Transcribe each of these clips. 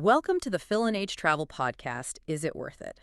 Welcome to the Phil and H Travel Podcast, Is It Worth It?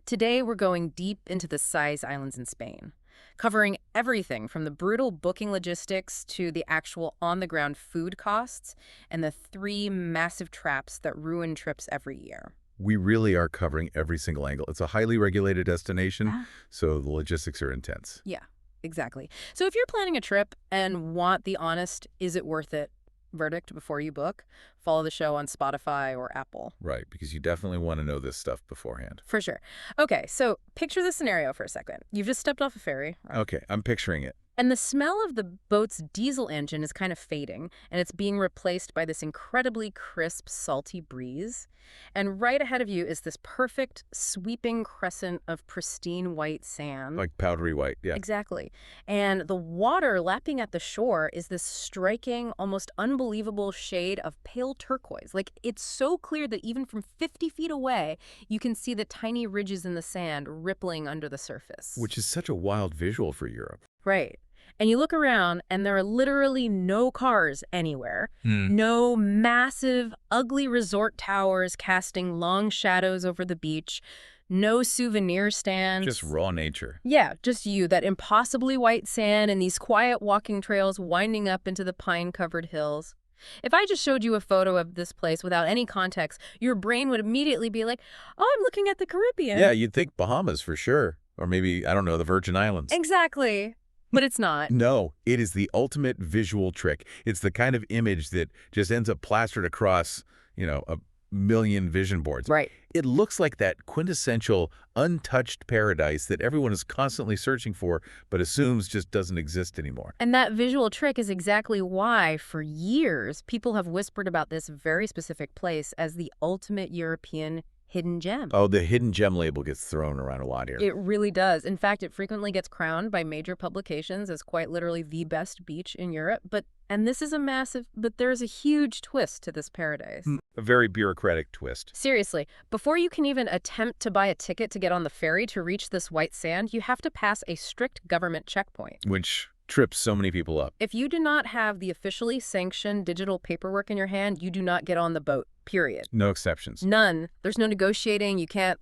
Today we're going deep into the Cíes Islands in Spain, covering everything from the brutal booking logistics to the actual on-the-ground food costs and the three massive traps that ruin trips every year. We really are covering every single angle. It's a highly regulated destination, Yeah. so the logistics are intense. Yeah, exactly. So if you're planning a trip and want the honest, is it worth it verdict before you book, follow the show on Spotify or Apple. Right, because you definitely want to know this stuff beforehand. For sure. Okay, so picture the scenario for a second. You've just stepped off a ferry. Okay, I'm picturing it. And the smell of the boat's diesel engine is kind of fading, and it's being replaced by this incredibly crisp, salty breeze. And right ahead of you is this perfect, sweeping crescent of pristine white sand. Like powdery white, yeah. Exactly. And the water lapping at the shore is this striking, almost unbelievable shade of pale turquoise. Like, it's so clear that even from 50 feet away, you can see the tiny ridges in the sand rippling under the surface. Which is such a wild visual for Europe. Right. And you look around, and there are literally no cars anywhere. No massive, ugly resort towers casting long shadows over the beach. No souvenir stands. Just raw nature. Yeah, just you, that impossibly white sand and these quiet walking trails winding up into the pine-covered hills. If I just showed you a photo of this place without any context, your brain would immediately be like, oh, I'm looking at the Caribbean. Yeah, you'd think Bahamas for sure. Or maybe, I don't know, the Virgin Islands. Exactly. But it's not. No, it is the ultimate visual trick. It's the kind of image that just ends up plastered across, a million vision boards. Right. It looks like that quintessential, untouched paradise that everyone is constantly searching for, but assumes just doesn't exist anymore. And that visual trick is exactly why, for years, people have whispered about this very specific place as the ultimate European hidden gem. Oh, the hidden gem label gets thrown around a lot here. It really does. In fact, it frequently gets crowned by major publications as quite literally the best beach in Europe. But there's a huge twist to this paradise. A very bureaucratic twist. Seriously, before you can even attempt to buy a ticket to get on the ferry to reach this white sand, you have to pass a strict government checkpoint. Which trips so many people up. If you do not have the officially sanctioned digital paperwork in your hand, you do not get on the boat, period. No exceptions. None. There's no negotiating. You can't,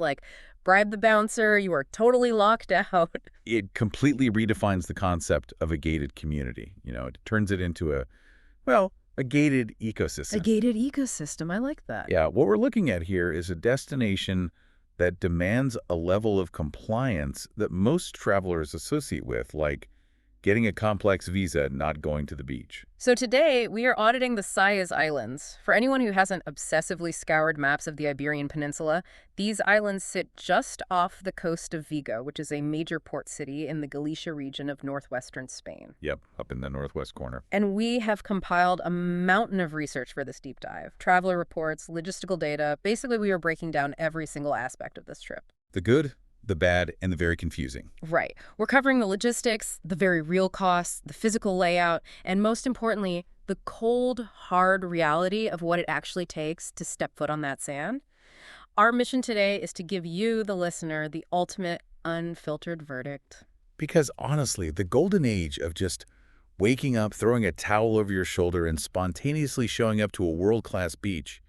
bribe the bouncer. You are totally locked out. It completely redefines the concept of a gated community. It turns it into a gated ecosystem. A gated ecosystem. I like that. Yeah, what we're looking at here is a destination that demands a level of compliance that most travelers associate with, like getting a complex visa, not going to the beach. So today, we are auditing the Cíes Islands. For anyone who hasn't obsessively scoured maps of the Iberian Peninsula, these islands sit just off the coast of Vigo, which is a major port city in the Galicia region of northwestern Spain. Yep, up in the northwest corner. And we have compiled a mountain of research for this deep dive. Traveler reports, logistical data. Basically, we are breaking down every single aspect of this trip. The good, the bad, and the very confusing. Right. We're covering the logistics, the very real costs, the physical layout, and most importantly, the cold, hard reality of what it actually takes to step foot on that sand. Our mission today is to give you, the listener, the ultimate unfiltered verdict. Because honestly, the golden age of just waking up, throwing a towel over your shoulder, and spontaneously showing up to a world-class beach,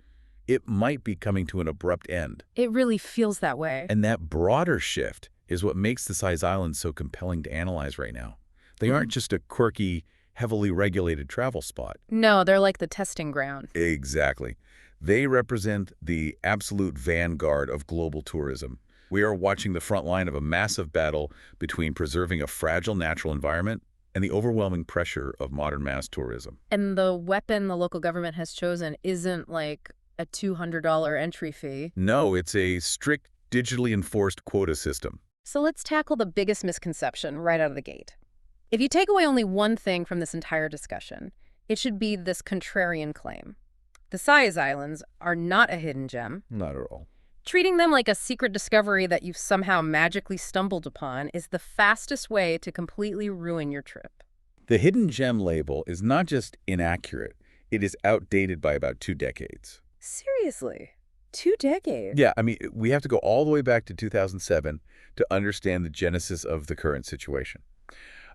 it might be coming to an abrupt end. It really feels that way. And that broader shift is what makes the Cíes Islands so compelling to analyze right now. They aren't just a quirky, heavily regulated travel spot. No, they're like the testing ground. Exactly. They represent the absolute vanguard of global tourism. We are watching the front line of a massive battle between preserving a fragile natural environment and the overwhelming pressure of modern mass tourism. And the weapon the local government has chosen isn't like a $200 entry fee. No, it's a strict, digitally enforced quota system. So let's tackle the biggest misconception right out of the gate. If you take away only one thing from this entire discussion, it should be this contrarian claim. The Cíes Islands are not a hidden gem. Not at all. Treating them like a secret discovery that you've somehow magically stumbled upon is the fastest way to completely ruin your trip. The hidden gem label is not just inaccurate, it is outdated by about 2 decades. Seriously? 2 decades? Yeah, we have to go all the way back to 2007 to understand the genesis of the current situation.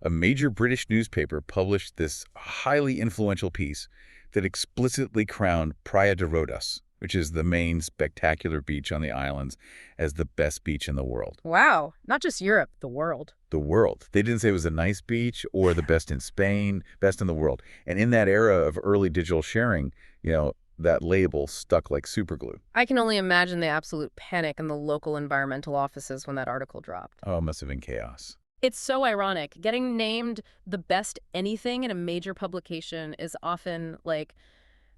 A major British newspaper published this highly influential piece that explicitly crowned Praia de Rodas, which is the main spectacular beach on the islands, as the best beach in the world. Wow, not just Europe, the world. The world. They didn't say it was a nice beach or the best in Spain, best in the world. And in that era of early digital sharing, that label stuck like superglue. I can only imagine the absolute panic in the local environmental offices when that article dropped. Oh, it must have been chaos. It's so ironic. Getting named the best anything in a major publication is often like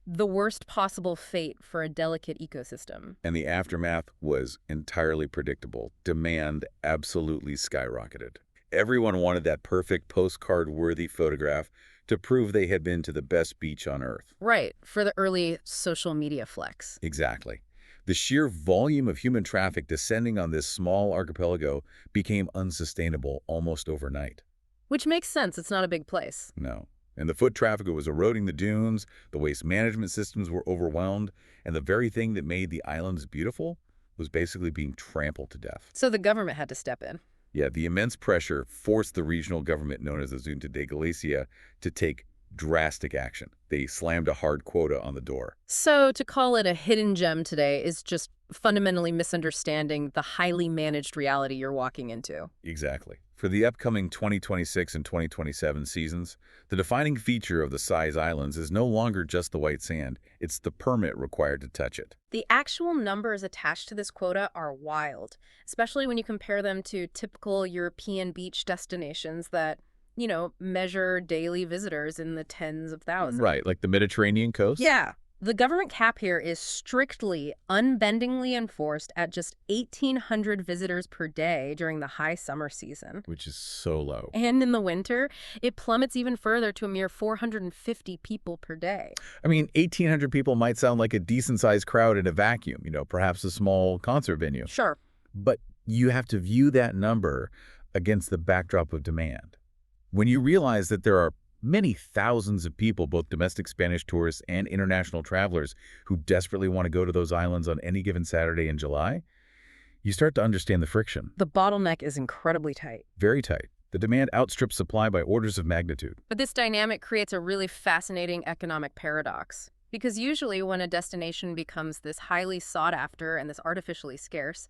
the worst possible fate for a delicate ecosystem. And the aftermath was entirely predictable. Demand absolutely skyrocketed. Everyone wanted that perfect postcard-worthy photograph to prove they had been to the best beach on Earth. Right, for the early social media flex. Exactly. The sheer volume of human traffic descending on this small archipelago became unsustainable almost overnight. Which makes sense. It's not a big place. No. And the foot traffic was eroding the dunes, the waste management systems were overwhelmed, and the very thing that made the islands beautiful was basically being trampled to death. So the government had to step in. Yeah, the immense pressure forced the regional government known as the Xunta Galicia to take drastic action. They slammed a hard quota on the door. So to call it a hidden gem today is just fundamentally misunderstanding the highly managed reality you're walking into. Exactly. For the upcoming 2026 and 2027 seasons, the defining feature of the Cíes Islands is no longer just the white sand, it's the permit required to touch it. The actual numbers attached to this quota are wild, especially when you compare them to typical European beach destinations that, measure daily visitors in the tens of thousands. Right, like the Mediterranean coast? Yeah. The government cap here is strictly, unbendingly enforced at just 1,800 visitors per day during the high summer season. Which is so low. And in the winter, it plummets even further to a mere 450 people per day. I mean, 1,800 people might sound like a decent-sized crowd in a vacuum, perhaps a small concert venue. Sure. But you have to view that number against the backdrop of demand. When you realize that there are many thousands of people, both domestic Spanish tourists and international travelers, who desperately want to go to those islands on any given Saturday in July, you start to understand the friction. The bottleneck is incredibly tight. Very tight. The demand outstrips supply by orders of magnitude. But this dynamic creates a really fascinating economic paradox. Because usually when a destination becomes this highly sought after and this artificially scarce,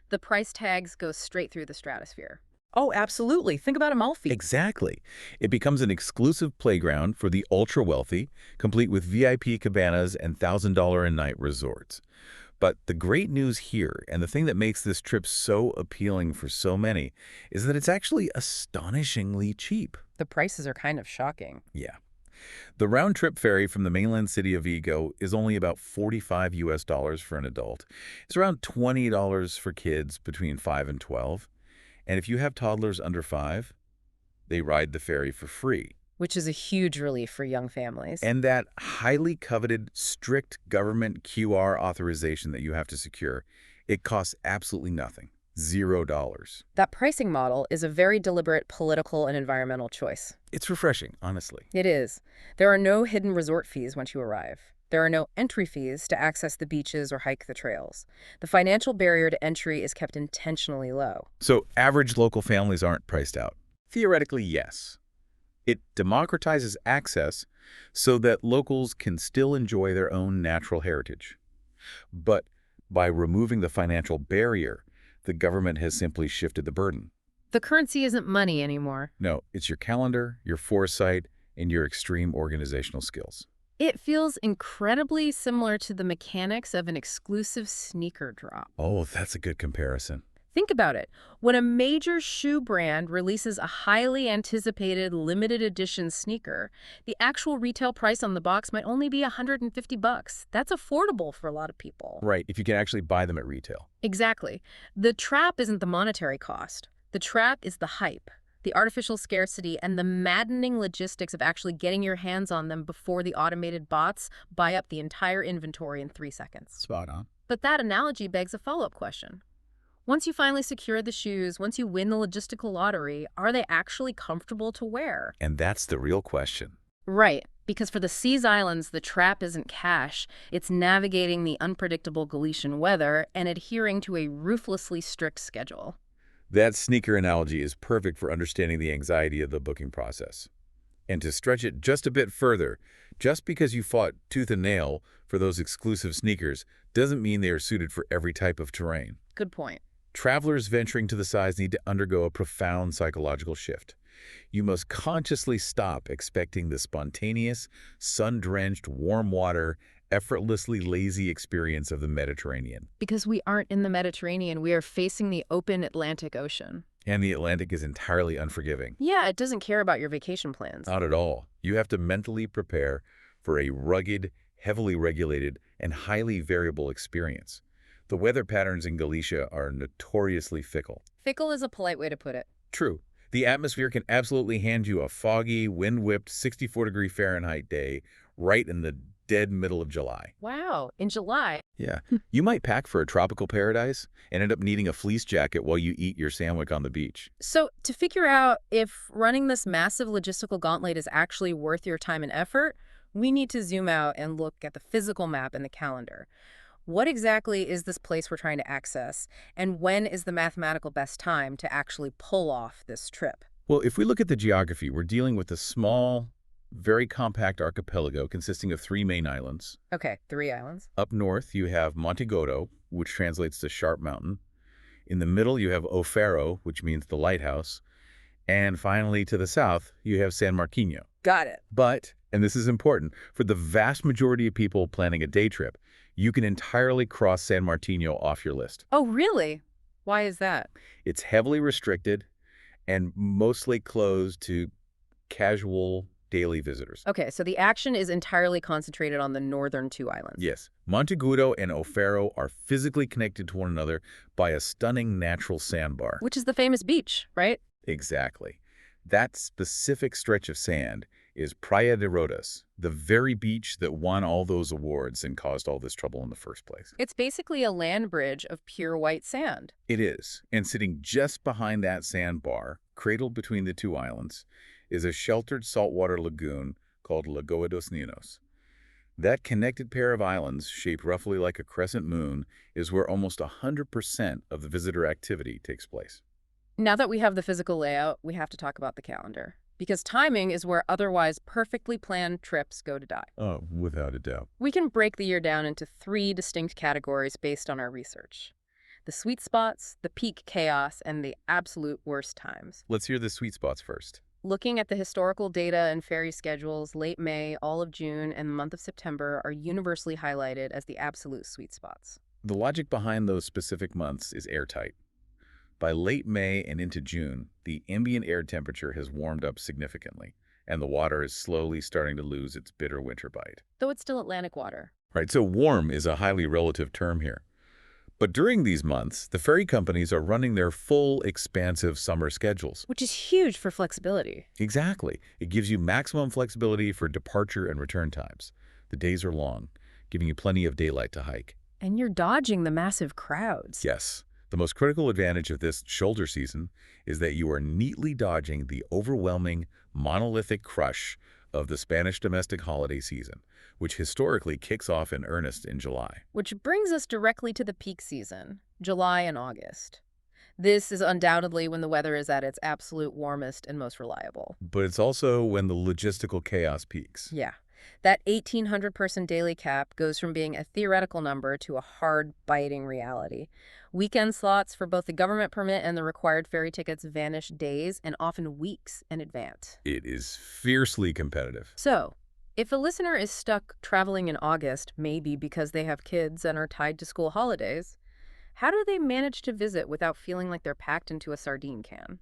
the price tags go straight through the stratosphere. Oh, absolutely. Think about Amalfi. Exactly. It becomes an exclusive playground for the ultra-wealthy, complete with VIP cabanas and $1,000-a-night resorts. But the great news here, and the thing that makes this trip so appealing for so many, is that it's actually astonishingly cheap. The prices are kind of shocking. Yeah. The round-trip ferry from the mainland city of Vigo is only about $45 for an adult. It's around $20 for kids between 5 and 12. And if you have toddlers under 5, they ride the ferry for free. Which is a huge relief for young families. And that highly coveted, strict government QR authorization that you have to secure, it costs absolutely nothing. $0. That pricing model is a very deliberate political and environmental choice. It's refreshing, honestly. It is. There are no hidden resort fees once you arrive. There are no entry fees to access the beaches or hike the trails. The financial barrier to entry is kept intentionally low. So average local families aren't priced out. Theoretically, yes. It democratizes access so that locals can still enjoy their own natural heritage. But by removing the financial barrier, the government has simply shifted the burden. The currency isn't money anymore. No, it's your calendar, your foresight, and your extreme organizational skills. It feels incredibly similar to the mechanics of an exclusive sneaker drop. Oh, that's a good comparison. Think about it. When a major shoe brand releases a highly anticipated limited edition sneaker, the actual retail price on the box might only be $150. That's affordable for a lot of people. Right, if you can actually buy them at retail. Exactly. The trap isn't the monetary cost. The trap is the hype, the artificial scarcity, and the maddening logistics of actually getting your hands on them before the automated bots buy up the entire inventory in 3 seconds. Spot on. But that analogy begs a follow-up question. Once you finally secure the shoes, once you win the logistical lottery, are they actually comfortable to wear? And that's the real question. Right, because for the Cíes Islands, the trap isn't cash. It's navigating the unpredictable Galician weather and adhering to a ruthlessly strict schedule. That sneaker analogy is perfect for understanding the anxiety of the booking process. And to stretch it just a bit further, just because you fought tooth and nail for for those exclusive sneakers doesn't mean they are suited for every type of terrain. Good point. Travelers venturing to the Cíes need to undergo a profound psychological shift. You must consciously stop expecting the spontaneous, sun-drenched, warm water, effortlessly lazy experience of the Mediterranean. Because we aren't in the Mediterranean, we are facing the open Atlantic Ocean. And the Atlantic is entirely unforgiving. Yeah, it doesn't care about your vacation plans. Not at all. You have to mentally prepare for a rugged, heavily regulated, and highly variable experience. The weather patterns in Galicia are notoriously fickle. Fickle is a polite way to put it. True. The atmosphere can absolutely hand you a foggy, wind-whipped 64-degree Fahrenheit day right in the dead middle of July. Wow, in July. Yeah. You might pack for a tropical paradise and end up needing a fleece jacket while you eat your sandwich on the beach. So to figure out if running this massive logistical gauntlet is actually worth your time and effort, we need to zoom out and look at the physical map and the calendar. What exactly is this place we're trying to access, and when is the mathematical best time to actually pull off this trip? Well, if we look at the geography, we're dealing with a small, very compact archipelago consisting of 3 main islands. Okay, 3 islands. Up north, you have Montegodo, which translates to Sharp Mountain. In the middle, you have O'Farrow, which means the lighthouse. And finally, to the south, you have San Marquinho. Got it. But, and this is important, for the vast majority of people planning a day trip, you can entirely cross San Marquinho off your list. Oh, really? Why is that? It's heavily restricted and mostly closed to casual daily visitors. Okay, so the action is entirely concentrated on the northern 2 islands. Yes. Montegudo and O'Farrow are physically connected to one another by a stunning natural sandbar. Which is the famous beach, right? Exactly. That specific stretch of sand is Praia de Rodas, the very beach that won all those awards and caused all this trouble in the first place. It's basically a land bridge of pure white sand. It is. And sitting just behind that sandbar, cradled between the 2 islands, is a sheltered saltwater lagoon called Lagoa dos Ninos. That connected pair of islands, shaped roughly like a crescent moon, is where almost 100% of the visitor activity takes place. Now that we have the physical layout, we have to talk about the calendar. Because timing is where otherwise perfectly planned trips go to die. Oh, without a doubt. We can break the year down into 3 distinct categories based on our research. The sweet spots, the peak chaos, and the absolute worst times. Let's hear the sweet spots first. Looking at the historical data and ferry schedules, late May, all of June, and the month of September are universally highlighted as the absolute sweet spots. The logic behind those specific months is airtight. By late May and into June, the ambient air temperature has warmed up significantly, and the water is slowly starting to lose its bitter winter bite. Though it's still Atlantic water. Right, so warm is a highly relative term here. But during these months, the ferry companies are running their full, expansive summer schedules. Which is huge for flexibility. Exactly. It gives you maximum flexibility for departure and return times. The days are long, giving you plenty of daylight to hike. And you're dodging the massive crowds. Yes. The most critical advantage of this shoulder season is that you are neatly dodging the overwhelming, monolithic crush of the Spanish domestic holiday season, which historically kicks off in earnest in July. Which brings us directly to the peak season, July and August. This is undoubtedly when the weather is at its absolute warmest and most reliable. But it's also when the logistical chaos peaks. Yeah. That 1,800-person daily cap goes from being a theoretical number to a hard, biting reality. Weekend slots for both the government permit and the required ferry tickets vanish days and often weeks in advance. It is fiercely competitive. So, if a listener is stuck traveling in August, maybe because they have kids and are tied to school holidays, how do they manage to visit without feeling like they're packed into a sardine can?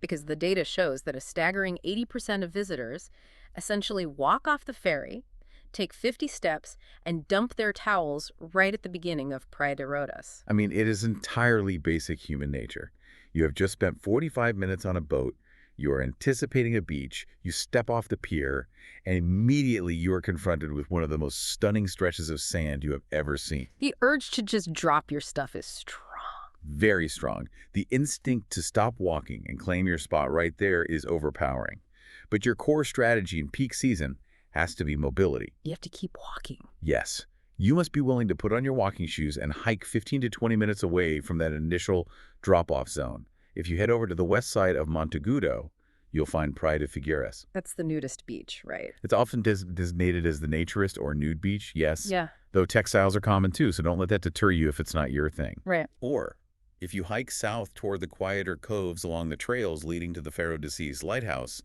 Because the data shows that a staggering 80% of visitors essentially walk off the ferry, take 50 steps, and dump their towels right at the beginning of Praia de Rodas. I mean, it is entirely basic human nature. You have just spent 45 minutes on a boat, you are anticipating a beach, you step off the pier, and immediately you are confronted with one of the most stunning stretches of sand you have ever seen. The urge to just drop your stuff is strong. Very strong. The instinct to stop walking and claim your spot right there is overpowering. But your core strategy in peak season has to be mobility. You have to keep walking. Yes. You must be willing to put on your walking shoes and hike 15 to 20 minutes away from that initial drop-off zone. If you head over to the west side of Montegudo, you'll find Praia de Figueiras. That's the nudist beach, right? It's often designated as the naturist or nude beach, yes. Yeah. Though textiles are common too, so don't let that deter you if it's not your thing. Right. Or, if you hike south toward the quieter coves along the trails leading to the Faro de Cíes lighthouse,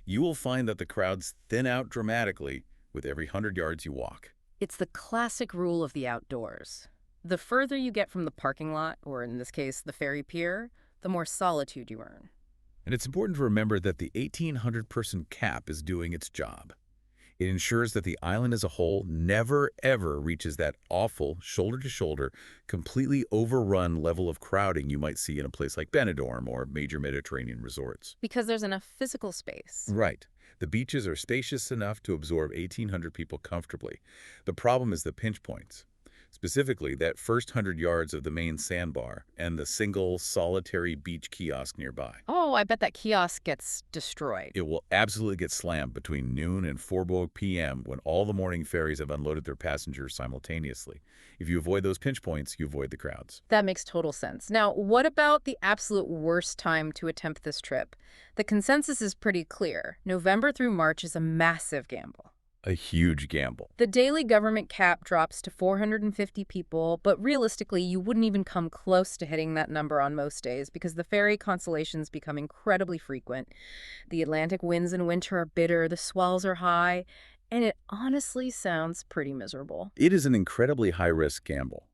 you will find that the crowds thin out dramatically with every 100 yards you walk. It's the classic rule of the outdoors. The further you get from the parking lot, or in this case, the ferry pier, the more solitude you earn. And it's important to remember that the 1,800-person cap is doing its job. It ensures that the island as a whole never, ever reaches that awful, shoulder-to-shoulder, completely overrun level of crowding you might see in a place like Benidorm or major Mediterranean resorts. Because there's enough physical space. Right. The beaches are spacious enough to absorb 1,800 people comfortably. The problem is the pinch points. Specifically, that first 100 yards of the main sandbar and the single, solitary beach kiosk nearby. Oh, I bet that kiosk gets destroyed. It will absolutely get slammed between noon and 4 p.m. when all the morning ferries have unloaded their passengers simultaneously. If you avoid those pinch points, you avoid the crowds. That makes total sense. Now, what about the absolute worst time to attempt this trip? The consensus is pretty clear. November through March is a massive gamble. A huge gamble. The daily government cap drops to 450 people, but realistically, you wouldn't even come close to hitting that number on most days because the ferry cancellations become incredibly frequent. The Atlantic winds in winter are bitter, the swells are high, and it honestly sounds pretty miserable. It is an incredibly high-risk gamble.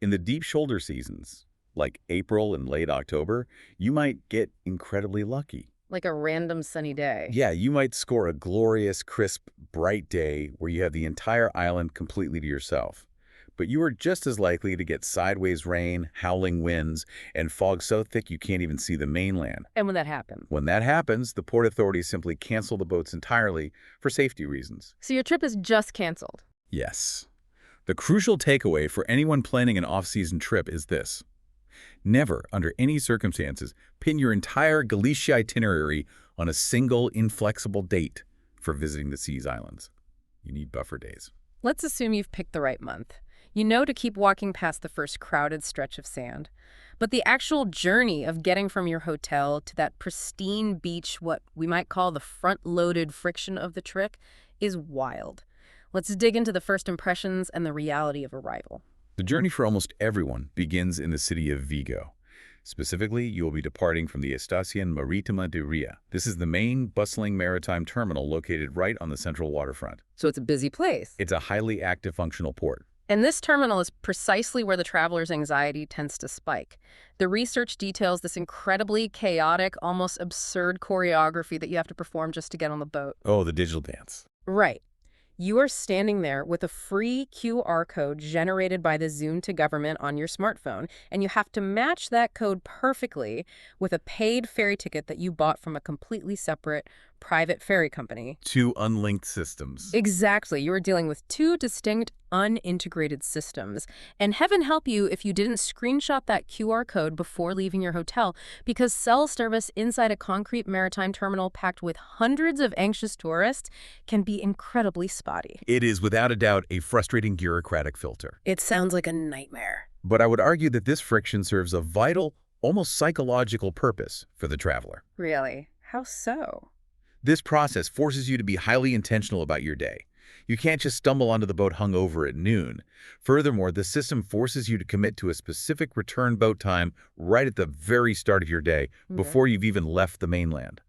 In the deep shoulder seasons, like April and late October, you might get incredibly lucky. Like a random sunny day. Yeah, you might score a glorious, crisp, bright day where you have the entire island completely to yourself. But you are just as likely to get sideways rain, howling winds, and fog so thick you can't even see the mainland. And when that happens? When that happens, the port authorities simply cancel the boats entirely for safety reasons. So your trip is just canceled? Yes. The crucial takeaway for anyone planning an off-season trip is this. Never, under any circumstances, pin your entire Galicia itinerary on a single, inflexible date for visiting the Cíes Islands. You need buffer days. Let's assume you've picked the right month. You know to keep walking past the first crowded stretch of sand. But the actual journey of getting from your hotel to that pristine beach, what we might call the front-loaded friction of the trip, is wild. Let's dig into the first impressions and the reality of arrival. The journey for almost everyone begins in the city of Vigo. Specifically, you will be departing from the Estación Marítima de Ría. This is the main, bustling maritime terminal located right on the central waterfront. So it's a busy place. It's a highly active, functional port. And this terminal is precisely where the traveler's anxiety tends to spike. The research details this incredibly chaotic, almost absurd choreography that you have to perform just to get on the boat. Oh, the digital dance. Right. You are standing there with a free QR code generated by the Xunta government on your smartphone, and you have to match that code perfectly with a paid ferry ticket that you bought from a completely separate private ferry company. Two unlinked systems. Exactly. You are dealing with two distinct, unintegrated systems. And heaven help you if you didn't screenshot that QR code before leaving your hotel, because cell service inside a concrete maritime terminal packed with hundreds of anxious tourists can be incredibly spotty. It is, without a doubt, a frustrating bureaucratic filter. It sounds like a nightmare. But I would argue that this friction serves a vital, almost psychological purpose for the traveler. Really? How so? This process forces you to be highly intentional about your day. You can't just stumble onto the boat hungover at noon. Furthermore, the system forces you to commit to a specific return boat time right at the very start of your day, before you've even left the mainland.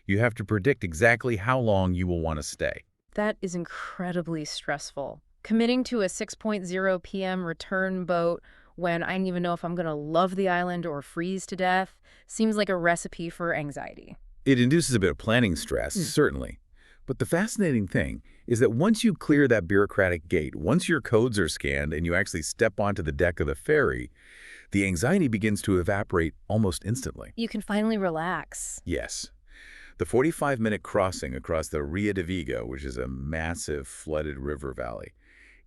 You have to predict exactly how long you will want to stay. That is incredibly stressful. Committing to a 6:00 p.m. return boat when I don't even know if I'm going to love the island or freeze to death seems like a recipe for anxiety. It induces a bit of planning stress, certainly. But the fascinating thing is that once you clear that bureaucratic gate, once your codes are scanned and you actually step onto the deck of the ferry, the anxiety begins to evaporate almost instantly. You can finally relax. Yes. The 45-minute crossing across the Ria de Vigo, which is a massive flooded river valley,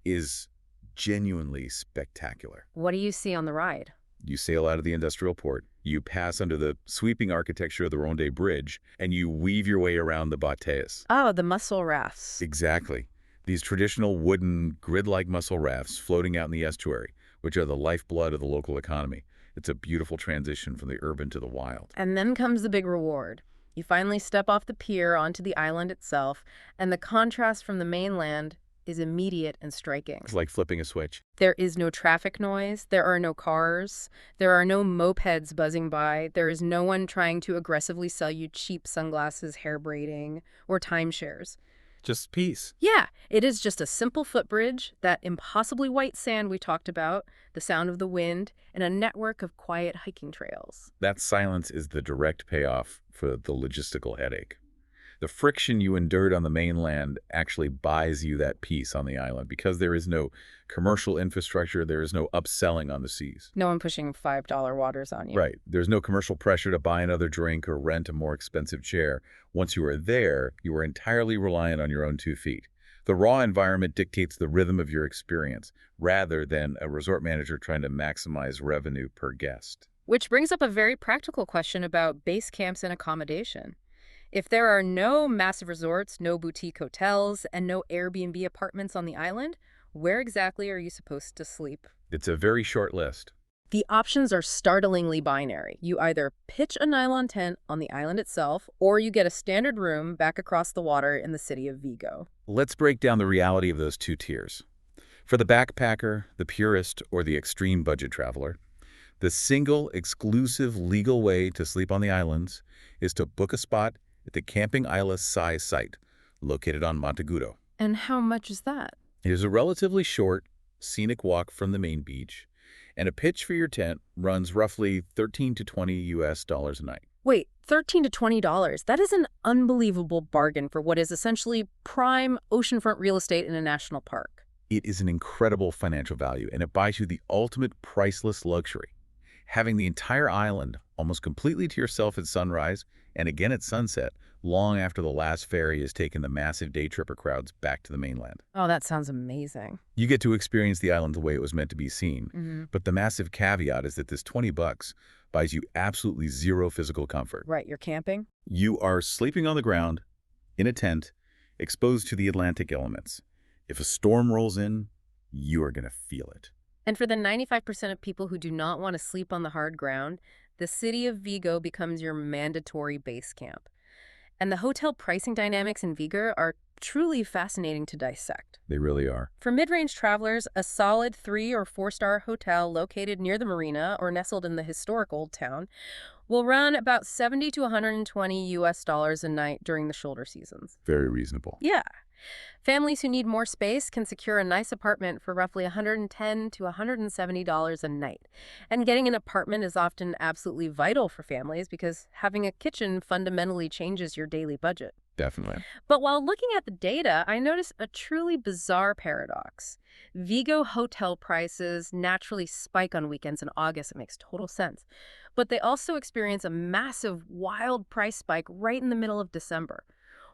is genuinely spectacular. What do you see on the ride? You sail out of the industrial port, you pass under the sweeping architecture of the Ronde Bridge, and you weave your way around the bateas. Oh, the mussel rafts. Exactly. These traditional wooden, grid-like mussel rafts floating out in the estuary, which are the lifeblood of the local economy. It's a beautiful transition from the urban to the wild. And then comes the big reward. You finally step off the pier onto the island itself, and the contrast from the mainland is immediate and striking. It's like flipping a switch. There is no traffic noise, there are no cars, there are no mopeds buzzing by, there is no one trying to aggressively sell you cheap sunglasses, hair braiding, or timeshares. Just peace. Yeah, it is just a simple footbridge, that impossibly white sand we talked about, the sound of the wind, and a network of quiet hiking trails. That silence is the direct payoff for the logistical headache. The friction you endured on the mainland actually buys you that peace on the island because there is no commercial infrastructure, there is no upselling on the seas. No one pushing $5 waters on you. Right. There's no commercial pressure to buy another drink or rent a more expensive chair. Once you are there, you are entirely reliant on your own 2 feet. The raw environment dictates the rhythm of your experience, rather than a resort manager trying to maximize revenue per guest. Which brings up a very practical question about base camps and accommodation. If there are no massive resorts, no boutique hotels, and no Airbnb apartments on the island, where exactly are you supposed to sleep? It's a very short list. The options are startlingly binary. You either pitch a nylon tent on the island itself, or you get a standard room back across the water in the city of Vigo. Let's break down the reality of those 2 tiers. For the backpacker, the purist, or the extreme budget traveler, the single, exclusive, legal way to sleep on the islands is to book a spot at the Camping Isla Cíes site, located on Monteagudo. And how much is that? It is a relatively short, scenic walk from the main beach, and a pitch for your tent runs roughly $13 to $20 a night. Wait, $13 to $20. That is an unbelievable bargain for what is essentially prime oceanfront real estate in a national park. It is an incredible financial value, and it buys you the ultimate priceless luxury. Having the entire island almost completely to yourself at sunrise and again at sunset, long after the last ferry has taken the massive day tripper crowds back to the mainland. Oh, that sounds amazing. You get to experience the island the way it was meant to be seen. But the massive caveat is that this $20 buys you absolutely zero physical comfort. Right, you're camping? You are sleeping on the ground, in a tent, exposed to the Atlantic elements. If a storm rolls in, you are going to feel it. And for the 95% of people who do not want to sleep on the hard ground, the city of Vigo becomes your mandatory base camp. And the hotel pricing dynamics in Vigo are truly fascinating to dissect. They really are. For mid-range travelers, a solid 3- or 4-star hotel located near the marina or nestled in the historic old town will run about $70 to $120 a night during the shoulder seasons. Very reasonable. Yeah. Families who need more space can secure a nice apartment for roughly $110 to $170 a night. And getting an apartment is often absolutely vital for families because having a kitchen fundamentally changes your daily budget. Definitely. But while looking at the data, I noticed a truly bizarre paradox. Vigo hotel prices naturally spike on weekends in August. It makes total sense. But they also experience a massive, wild price spike right in the middle of December.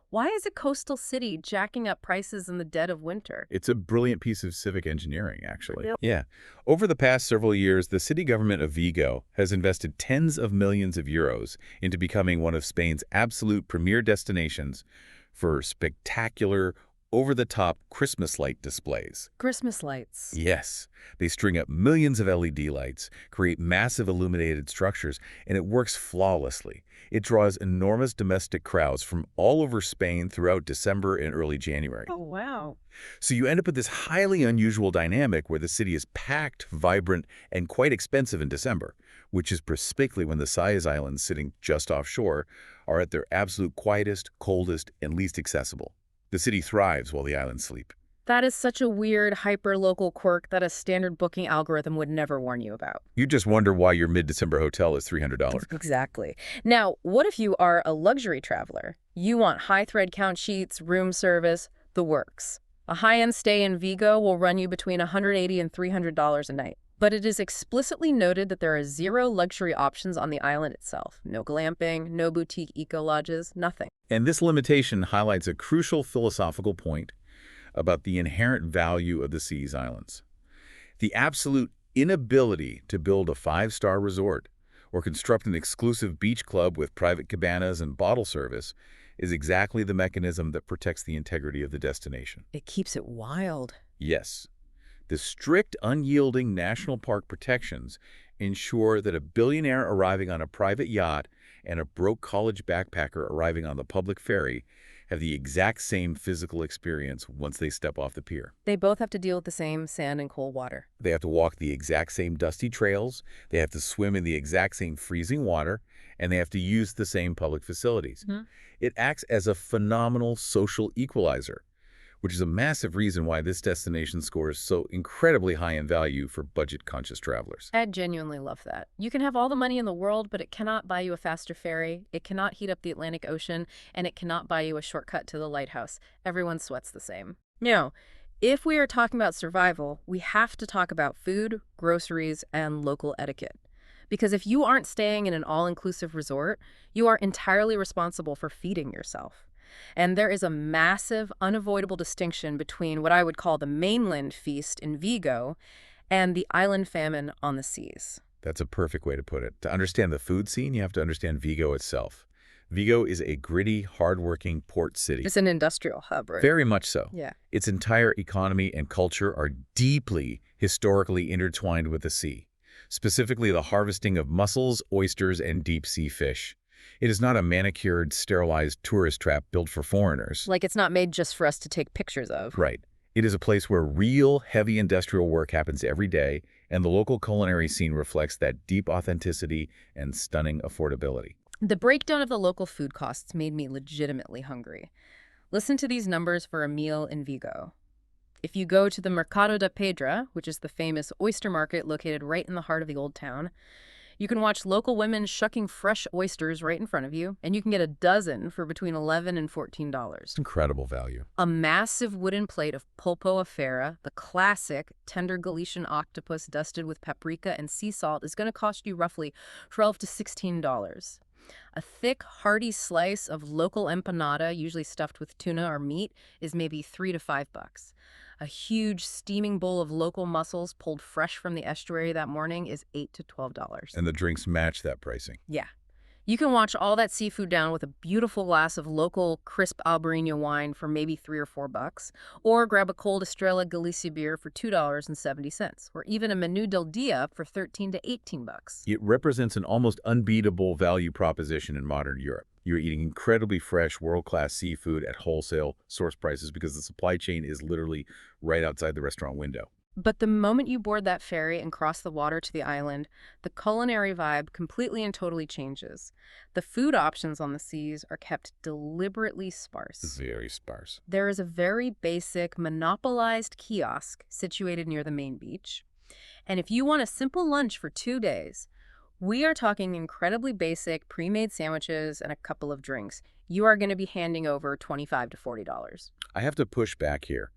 Why is a coastal city jacking up prices in the dead of winter? It's a brilliant piece of civic engineering, actually. Yep. Yeah. Over the past several years, the city government of Vigo has invested tens of millions of euros into becoming one of Spain's absolute premier destinations for spectacular, over-the-top Christmas light displays. Christmas lights. Yes. They string up millions of LED lights, create massive illuminated structures, and it works flawlessly. It draws enormous domestic crowds from all over Spain throughout December and early January. Oh, wow. So you end up with this highly unusual dynamic where the city is packed, vibrant, and quite expensive in December, which is particularly when the Cíes Islands, sitting just offshore, are at their absolute quietest, coldest, and least accessible. The city thrives while the islands sleep. That is such a weird, hyper-local quirk that a standard booking algorithm would never warn you about. You just wonder why your mid-December hotel is $300. Exactly. Now, what if you are a luxury traveler? You want high thread count sheets, room service, the works. A high-end stay in Vigo will run you between $180 and $300 a night. But it is explicitly noted that there are 0 luxury options on the island itself. No glamping, no boutique eco-lodges, nothing. And this limitation highlights a crucial philosophical point about the inherent value of the Cíes Islands. The absolute inability to build a 5-star resort or construct an exclusive beach club with private cabanas and bottle service is exactly the mechanism that protects the integrity of the destination. It keeps it wild. Yes. The strict, unyielding national park protections ensure that a billionaire arriving on a private yacht and a broke college backpacker arriving on the public ferry have the exact same physical experience once they step off the pier. They both have to deal with the same sand and cold water. They have to walk the exact same dusty trails, they have to swim in the exact same freezing water, and they have to use the same public facilities. It acts as a phenomenal social equalizer, which is a massive reason why this destination scores so incredibly high in value for budget-conscious travelers. I genuinely love that. You can have all the money in the world, but it cannot buy you a faster ferry, it cannot heat up the Atlantic Ocean, and it cannot buy you a shortcut to the lighthouse. Everyone sweats the same. If we are talking about survival, we have to talk about food, groceries, and local etiquette. Because if you aren't staying in an all-inclusive resort, you are entirely responsible for feeding yourself. And there is a massive, unavoidable distinction between what I would call the mainland feast in Vigo and the island famine on the seas. That's a perfect way to put it. To understand the food scene, you have to understand Vigo itself. Vigo is a gritty, hardworking port city. It's an industrial hub, right? Very much so. Yeah. Its entire economy and culture are deeply historically intertwined with the sea, specifically the harvesting of mussels, oysters, and deep-sea fish. It is not a manicured, sterilized tourist trap built for foreigners. Like it's not made just for us to take pictures of. Right. It is a place where real, heavy industrial work happens every day, and the local culinary scene reflects that deep authenticity and stunning affordability. The breakdown of the local food costs made me legitimately hungry. Listen to these numbers for a meal in Vigo. If you go to the Mercado da Pedra, which is the famous oyster market located right in the heart of the old town, you can watch local women shucking fresh oysters right in front of you, and you can get a dozen for between $11 and $14. Incredible value. A massive wooden plate of pulpo a fera, the classic tender Galician octopus dusted with paprika and sea salt, is going to cost you roughly $12 to $16. A thick, hearty slice of local empanada, usually stuffed with tuna or meat, is maybe $3 to $5. A huge steaming bowl of local mussels pulled fresh from the estuary that morning is $8 to $12. And the drinks match that pricing. Yeah. You can wash all that seafood down with a beautiful glass of local crisp Albarino wine for maybe $3 or $4, or grab a cold Estrella Galicia beer for $2.70, or even a Menú del Dia for $13 to $18. It represents an almost unbeatable value proposition in modern Europe. You're eating incredibly fresh, world-class seafood at wholesale source prices because the supply chain is literally right outside the restaurant window. But the moment you board that ferry and cross the water to the island, the culinary vibe completely and totally changes. The food options on the seas are kept deliberately sparse. Very sparse. There is a very basic, monopolized kiosk situated near the main beach. And if you want a simple lunch for 2 days, we are talking incredibly basic pre-made sandwiches and a couple of drinks. You are going to be handing over $25 to $40. I have to push back here.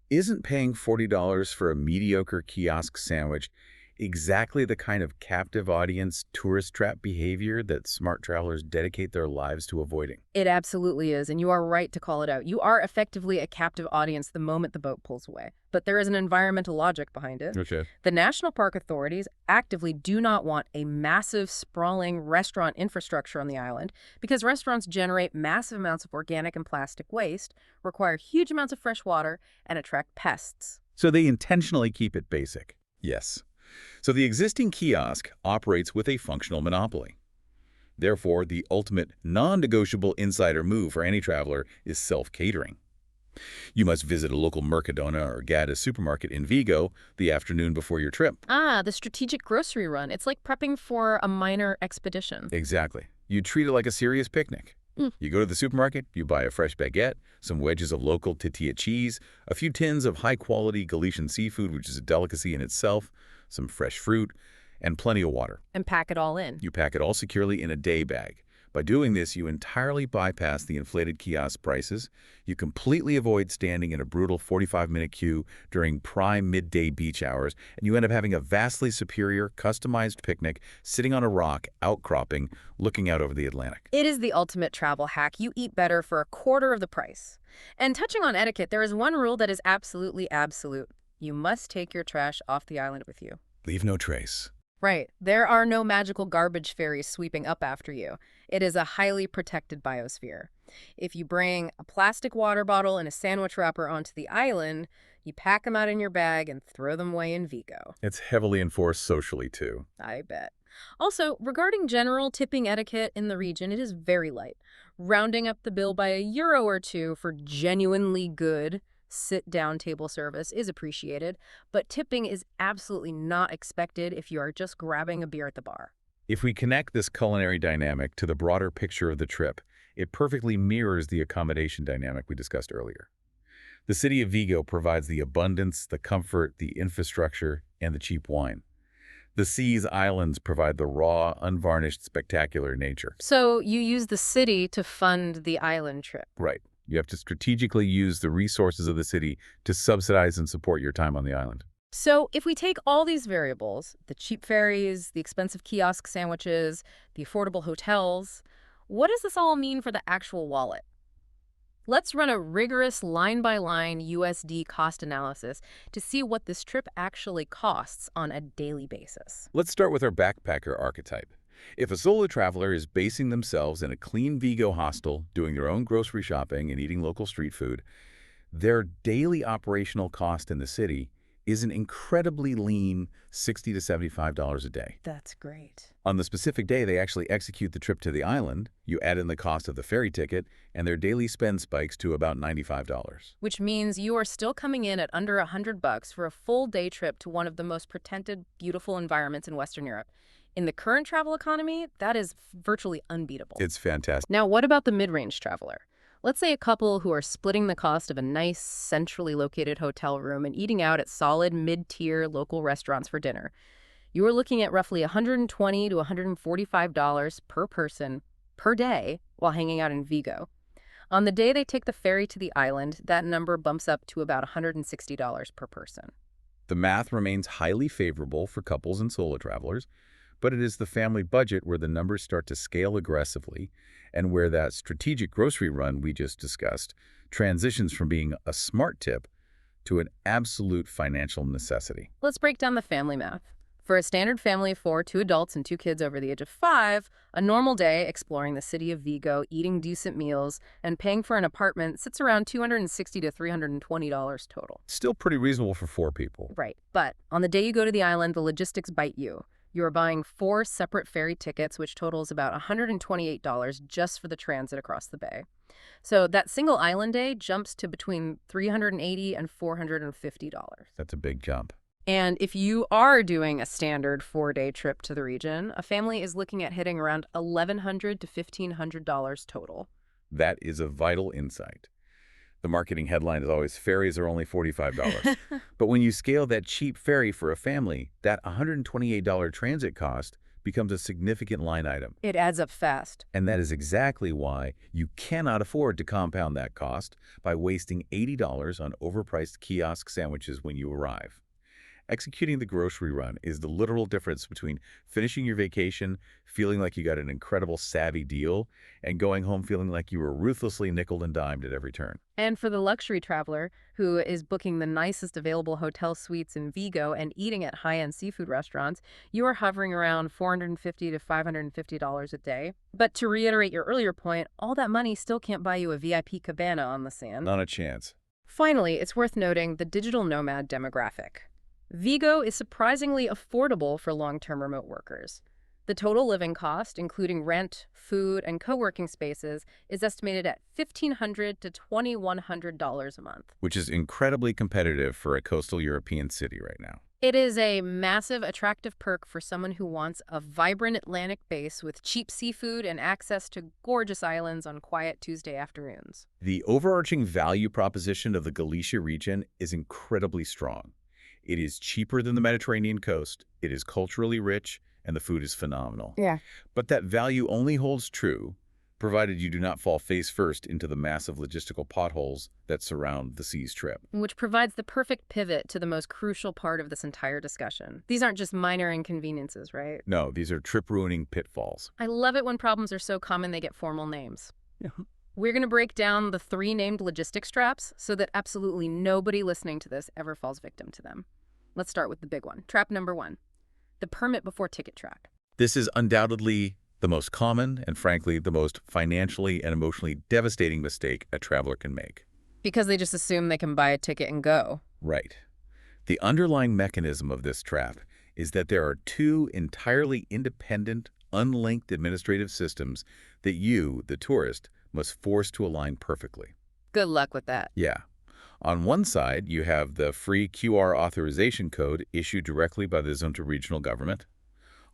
Isn't paying $40 for a mediocre kiosk sandwich exactly the kind of captive audience tourist trap behavior that smart travelers dedicate their lives to avoiding? It absolutely is, and you are right to call it out. You are effectively a captive audience the moment the boat pulls away. But there is an environmental logic behind it. Okay. The national park authorities actively do not want a massive, sprawling restaurant infrastructure on the island because restaurants generate massive amounts of organic and plastic waste, require huge amounts of fresh water, and attract pests. So they intentionally keep it basic. Yes. So the existing kiosk operates with a functional monopoly. Therefore, the ultimate non-negotiable insider move for any traveler is self-catering. You must visit a local Mercadona or Gada supermarket in Vigo the afternoon before your trip. Ah, the strategic grocery run. It's like prepping for a minor expedition. Exactly. You treat it like a serious picnic. You go to the supermarket, you buy a fresh baguette, some wedges of local tortilla cheese, a few tins of high-quality Galician seafood, which is a delicacy in itself, some fresh fruit, and plenty of water. And pack it all in. You pack it all securely in a day bag. By doing this, you entirely bypass the inflated kiosk prices. You completely avoid standing in a brutal 45-minute queue during prime midday beach hours, and you end up having a vastly superior, customized picnic sitting on a rock, outcropping, looking out over the Atlantic. It is the ultimate travel hack. You eat better for a quarter of the price. And touching on etiquette, there is one rule that is absolutely absolute. You must take your trash off the island with you. Leave no trace. Right. There are no magical garbage ferries sweeping up after you. It is a highly protected biosphere. If you bring a plastic water bottle and a sandwich wrapper onto the island, you pack them out in your bag and throw them away in Vigo. It's heavily enforced socially, too. I bet. Also, regarding general tipping etiquette in the region, it is very light. Rounding up the bill by €1 or two for genuinely good sit-down table service is appreciated, but tipping is absolutely not expected if you are just grabbing a beer at the bar. If we connect this culinary dynamic to the broader picture of the trip, it perfectly mirrors the accommodation dynamic we discussed earlier. The city of Vigo provides the abundance, the comfort, the infrastructure, and the cheap wine. The Cíes Islands provide the raw, unvarnished, spectacular nature. So you use the city to fund the island trip. Right. You have to strategically use the resources of the city to subsidize and support your time on the island. So if we take all these variables, the cheap ferries, the expensive kiosk sandwiches, the affordable hotels, what does this all mean for the actual wallet? Let's run a rigorous line-by-line USD cost analysis to see what this trip actually costs on a daily basis. Let's start with our backpacker archetype. If a solo traveler is basing themselves in a clean Vigo hostel, doing their own grocery shopping and eating local street food, their daily operational cost in the city is an incredibly lean $60 to $75 a day. That's great. On the specific day they actually execute the trip to the island, you add in the cost of the ferry ticket, and their daily spend spikes to about $95. Which means you are still coming in at under $100 for a full day trip to one of the most protected, beautiful environments in Western Europe. In the current travel economy, that is virtually unbeatable. It's fantastic. Now, what about the mid-range traveler? Let's say a couple who are splitting the cost of a nice, centrally located hotel room and eating out at solid mid-tier local restaurants for dinner. You are looking at roughly $120 to $145 per person per day while hanging out in Vigo. On the day they take the ferry to the island, that number bumps up to about $160 per person. The math remains highly favorable for couples and solo travelers, but it is the family budget where the numbers start to scale aggressively and where that strategic grocery run we just discussed transitions from being a smart tip to an absolute financial necessity. Let's break down the family math. For a standard family of 4, 2 adults and 2 kids over the age of 5, a normal day exploring the city of Vigo, eating decent meals, and paying for an apartment sits around $260 to $320 total. Still pretty reasonable for 4 people. Right. But on the day you go to the island, the logistics bite you. You are buying 4 separate ferry tickets, which totals about $128 just for the transit across the bay. So that single island day jumps to between $380 and $450. That's a big jump. And if you are doing a standard 4-day trip to the region, a family is looking at hitting around $1,100 to $1,500 total. That is a vital insight. The marketing headline is always, ferries are only $45. But when you scale that cheap ferry for a family, that $128 transit cost becomes a significant line item. It adds up fast. And that is exactly why you cannot afford to compound that cost by wasting $80 on overpriced kiosk sandwiches when you arrive. Executing the grocery run is the literal difference between finishing your vacation, feeling like you got an incredible savvy deal, and going home feeling like you were ruthlessly nickeled and dimed at every turn. And for the luxury traveler who is booking the nicest available hotel suites in Vigo and eating at high-end seafood restaurants, you are hovering around $450 to $550 a day. But to reiterate your earlier point, all that money still can't buy you a VIP cabana on the sand. Not a chance. Finally, it's worth noting the digital nomad demographic. Vigo is surprisingly affordable for long-term remote workers. The total living cost, including rent, food, and co-working spaces, is estimated at $1,500 to $2,100 a month. Which is incredibly competitive for a coastal European city right now. It is a massive, attractive perk for someone who wants a vibrant Atlantic base with cheap seafood and access to gorgeous islands on quiet Tuesday afternoons. The overarching value proposition of the Galicia region is incredibly strong. It is cheaper than the Mediterranean coast, it is culturally rich, and the food is phenomenal. Yeah. But that value only holds true provided you do not fall face first into the massive logistical potholes that surround the Cíes trip. Which provides the perfect pivot to the most crucial part of this entire discussion. These aren't just minor inconveniences, right? No, these are trip-ruining pitfalls. I love it when problems are so common they get formal names. Yeah. We're going to break down the 3 named logistics traps so that absolutely nobody listening to this ever falls victim to them. Let's start with the big one. Trap number 1, the permit before ticket trap. This is undoubtedly the most common and, frankly, the most financially and emotionally devastating mistake a traveler can make. Because they just assume they can buy a ticket and go. Right. The underlying mechanism of this trap is that there are two entirely independent, unlinked administrative systems that you, the tourist, must force to align perfectly. Good luck with that. Yeah. On one side, you have the free QR authorization code issued directly by the Xunta regional government.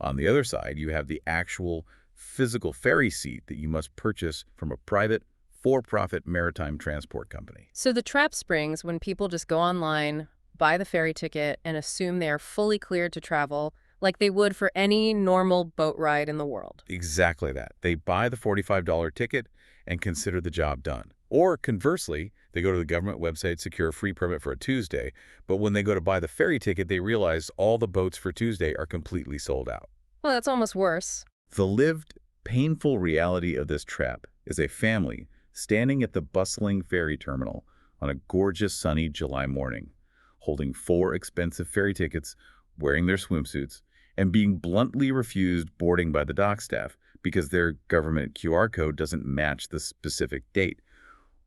On the other side, you have the actual physical ferry seat that you must purchase from a private, for-profit maritime transport company. So the trap springs when people just go online, buy the ferry ticket, and assume they are fully cleared to travel like they would for any normal boat ride in the world. Exactly that. They buy the $45 ticket and consider the job done. Or conversely, they go to the government website, secure a free permit for a Tuesday, but when they go to buy the ferry ticket, they realize all the boats for Tuesday are completely sold out. Well, that's almost worse. The lived, painful reality of this trap is a family standing at the bustling ferry terminal on a gorgeous sunny July morning, holding 4 expensive ferry tickets, wearing their swimsuits, and being bluntly refused boarding by the dock staff because their government QR code doesn't match the specific date.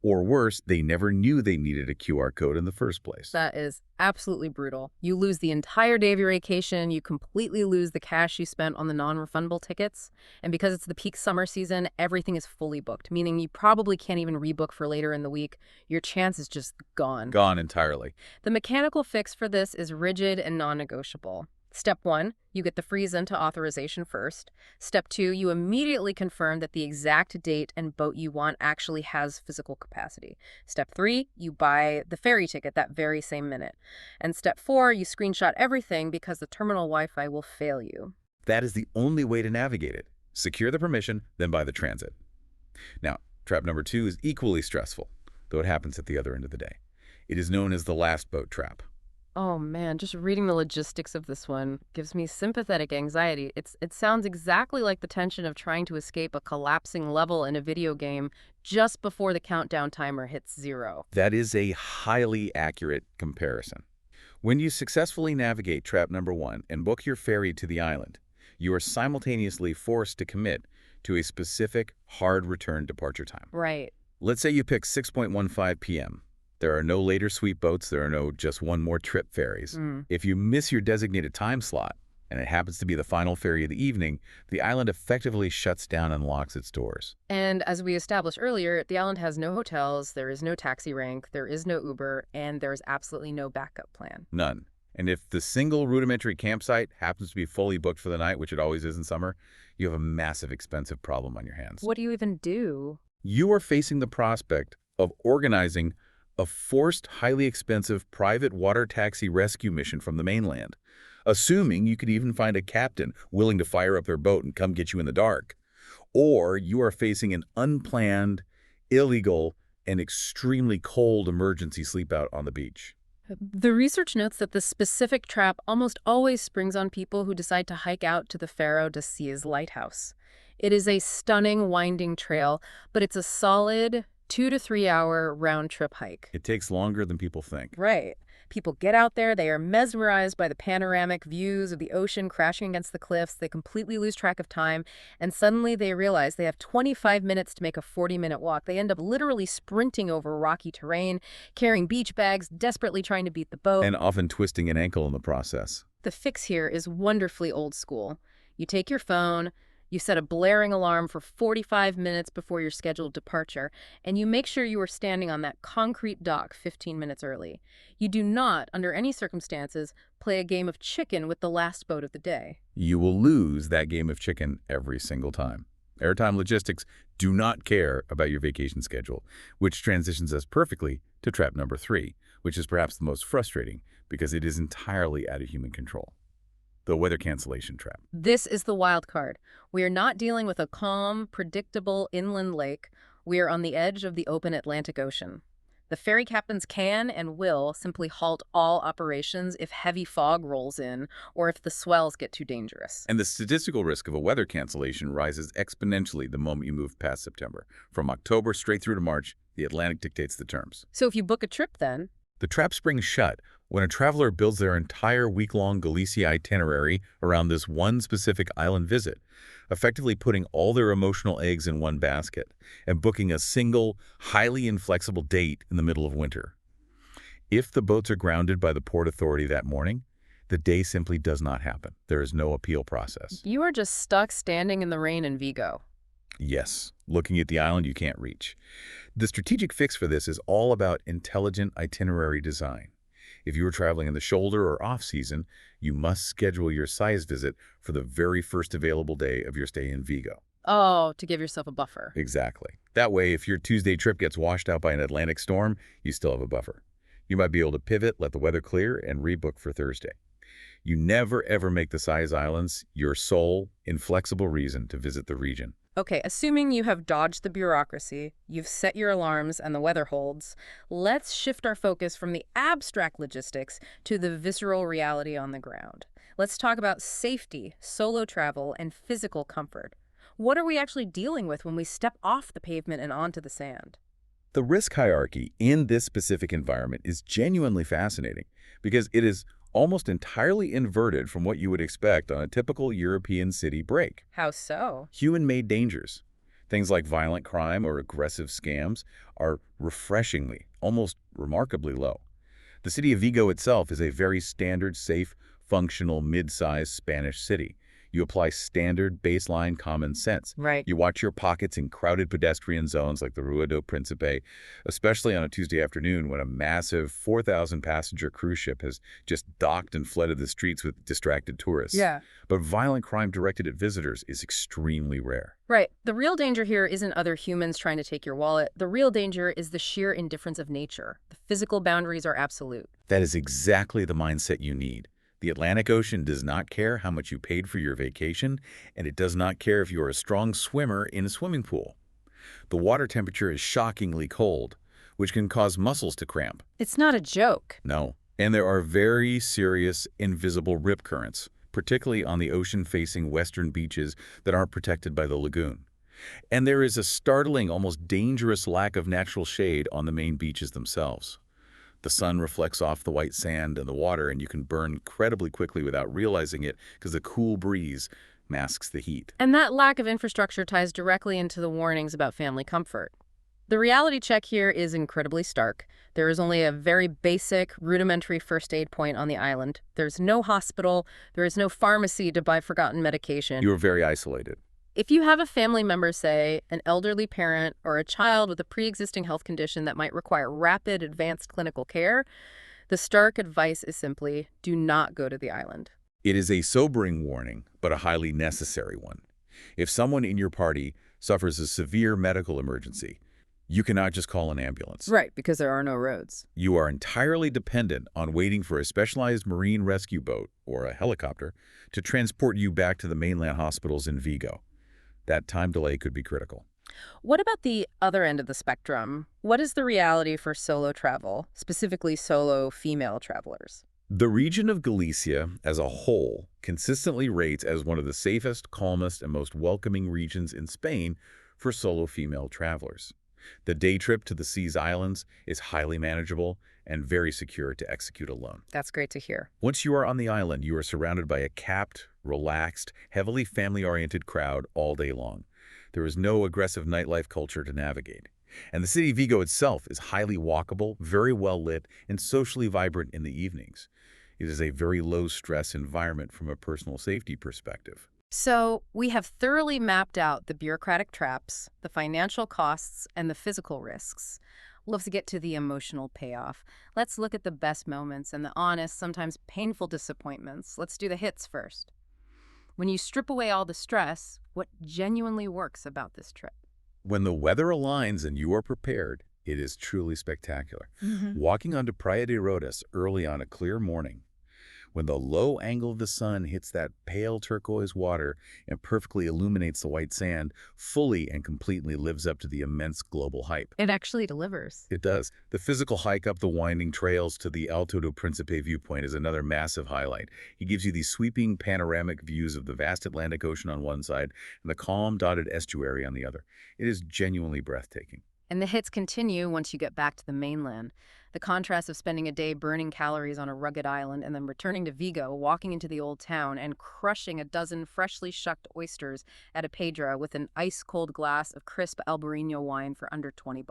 Or worse, they never knew they needed a QR code in the first place. That is absolutely brutal. You lose the entire day of your vacation, you completely lose the cash you spent on the non-refundable tickets, and because it's the peak summer season, everything is fully booked, meaning you probably can't even rebook for later in the week. Your chance is just gone. Gone entirely. The mechanical fix for this is rigid and non-negotiable. Step 1, you get the free Xunta authorization first. Step 2, you immediately confirm that the exact date and boat you want actually has physical capacity. Step 3, you buy the ferry ticket that very same minute. And step 4, you screenshot everything because the terminal Wi-Fi will fail you. That is the only way to navigate it. Secure the permission, then buy the transit. Now, trap number 2 is equally stressful, though it happens at the other end of the day. It is known as the last boat trap. Oh man, just reading the logistics of this one gives me sympathetic anxiety. It sounds exactly like the tension of trying to escape a collapsing level in a video game just before the countdown timer hits 0. That is a highly accurate comparison. When you successfully navigate trap number 1 and book your ferry to the island, you are simultaneously forced to commit to a specific hard return departure time. Right. Let's say you pick 6:15 p.m. There are no later sweep boats. There are no just one more trip ferries. If you miss your designated time slot, and it happens to be the final ferry of the evening, the island effectively shuts down and locks its doors. And as we established earlier, the island has no hotels, there is no taxi rank, there is no Uber, and there's absolutely no backup plan. None. And if the single rudimentary campsite happens to be fully booked for the night, which it always is in summer, you have a massive expensive problem on your hands. What do you even do? You are facing the prospect of organizing a forced, highly expensive private water taxi rescue mission from the mainland, assuming you could even find a captain willing to fire up their boat and come get you in the dark. Or you are facing an unplanned, illegal, and extremely cold emergency sleep out on the beach. The research notes that the specific trap almost always springs on people who decide to hike out to the Faro de Cíes lighthouse. It is a stunning, winding trail, but it's a solid 2 to 3 hour round-trip hike. It takes longer than people think. Right. People get out there, they are mesmerized by the panoramic views of the ocean crashing against the cliffs, they completely lose track of time, and suddenly they realize they have 25 minutes to make a 40-minute walk. They end up literally sprinting over rocky terrain, carrying beach bags, desperately trying to beat the boat. And often twisting an ankle in the process. The fix here is wonderfully old school. You take your phone, you set a blaring alarm for 45 minutes before your scheduled departure, and you make sure you are standing on that concrete dock 15 minutes early. You do not, under any circumstances, play a game of chicken with the last boat of the day. You will lose that game of chicken every single time. Airtime logistics do not care about your vacation schedule, which transitions us perfectly to trap number 3, which is perhaps the most frustrating because it is entirely out of human control. The weather cancellation trap. This is the wild card. We are not dealing with a calm, predictable inland lake. We are on the edge of the open Atlantic Ocean. The ferry captains can and will simply halt all operations if heavy fog rolls in or if the swells get too dangerous. And the statistical risk of a weather cancellation rises exponentially the moment you move past September. From October straight through to March, the Atlantic dictates the terms. So if you book a trip then, the trap springs shut when a traveler builds their entire week-long Galicia itinerary around this one specific island visit, effectively putting all their emotional eggs in one basket and booking a single, highly inflexible date in the middle of winter. If the boats are grounded by the port authority that morning, The day simply does not happen. There is no appeal process. You are just stuck standing in the rain in Vigo. Yes, looking at the island you can't reach. The strategic fix for this is all about intelligent itinerary design. If you are traveling in the shoulder or off-season, you must schedule your Cíes visit for the very first available day of your stay in Vigo. Oh, to give yourself a buffer. Exactly. That way, if your Tuesday trip gets washed out by an Atlantic storm, you still have a buffer. You might be able to pivot, let the weather clear, and rebook for Thursday. You never, ever make the Cíes Islands your sole, inflexible reason to visit the region. Okay, assuming you have dodged the bureaucracy, you've set your alarms, and the weather holds, let's shift our focus from the abstract logistics to the visceral reality on the ground. Let's talk about safety, solo travel, and physical comfort. What are we actually dealing with when we step off the pavement and onto the sand? The risk hierarchy in this specific environment is genuinely fascinating because it is almost entirely inverted from what you would expect on a typical European city break. How so? Human-made dangers, things like violent crime or aggressive scams, are refreshingly, almost remarkably low. The city of Vigo itself is a very standard, safe, functional, mid-sized Spanish city. You apply standard, baseline common sense. Right. You watch your pockets in crowded pedestrian zones like the Rua do Príncipe, especially on a Tuesday afternoon when a massive 4,000-passenger cruise ship has just docked and flooded the streets with distracted tourists. Yeah. But violent crime directed at visitors is extremely rare. Right. The real danger here isn't other humans trying to take your wallet. The real danger is the sheer indifference of nature. The physical boundaries are absolute. That is exactly the mindset you need. The Atlantic Ocean does not care how much you paid for your vacation, and it does not care if you are a strong swimmer in a swimming pool. The water temperature is shockingly cold, which can cause muscles to cramp. It's not a joke. No. And there are very serious invisible rip currents, particularly on the ocean-facing western beaches that aren't protected by the lagoon. And there is a startling, almost dangerous lack of natural shade on the main beaches themselves. The sun reflects off the white sand and the water, and you can burn incredibly quickly without realizing it because the cool breeze masks the heat. And that lack of infrastructure ties directly into the warnings about family comfort. The reality check here is incredibly stark. There is only a very basic, rudimentary first aid point on the island. There's no hospital. There is no pharmacy to buy forgotten medication. You are very isolated. If you have a family member, say, an elderly parent or a child with a pre-existing health condition that might require rapid, advanced clinical care, the stark advice is simply do not go to the island. It is a sobering warning, but a highly necessary one. If someone in your party suffers a severe medical emergency, you cannot just call an ambulance. Right, because there are no roads. You are entirely dependent on waiting for a specialized marine rescue boat, or a helicopter, to transport you back to the mainland hospitals in Vigo. That time delay could be critical. What about the other end of the spectrum? What is the reality for solo travel, specifically solo female travelers? The region of Galicia as a whole consistently rates as one of the safest, calmest, and most welcoming regions in Spain for solo female travelers. The day trip to the Cíes Islands is highly manageable and very secure to execute alone. That's great to hear. Once you are on the island, you are surrounded by a capped, relaxed, heavily family-oriented crowd all day long. There is no aggressive nightlife culture to navigate. And the city of Vigo itself is highly walkable, very well lit, and socially vibrant in the evenings. It is a very low-stress environment from a personal safety perspective. So we have thoroughly mapped out the bureaucratic traps, the financial costs, and the physical risks. Let's get to the emotional payoff. Let's look at the best moments and the honest, sometimes painful disappointments. Let's do the hits first. When you strip away all the stress, what genuinely works about this trip? When the weather aligns and you are prepared, it is truly spectacular. Walking onto Praia de Rodas early on a clear morning, when the low angle of the sun hits that pale turquoise water and perfectly illuminates the white sand, fully and completely lives up to the immense global hype. It actually delivers. It does. The physical hike up the winding trails to the Alto do Príncipe viewpoint is another massive highlight. He gives you these sweeping panoramic views of the vast Atlantic Ocean on one side and the calm dotted estuary on the other. It is genuinely breathtaking. And the hits continue once you get back to the mainland. The contrast of spending a day burning calories on a rugged island and then returning to Vigo, walking into the old town, and crushing a dozen freshly shucked oysters at a pedra with an ice-cold glass of crisp Albarino wine for under $20.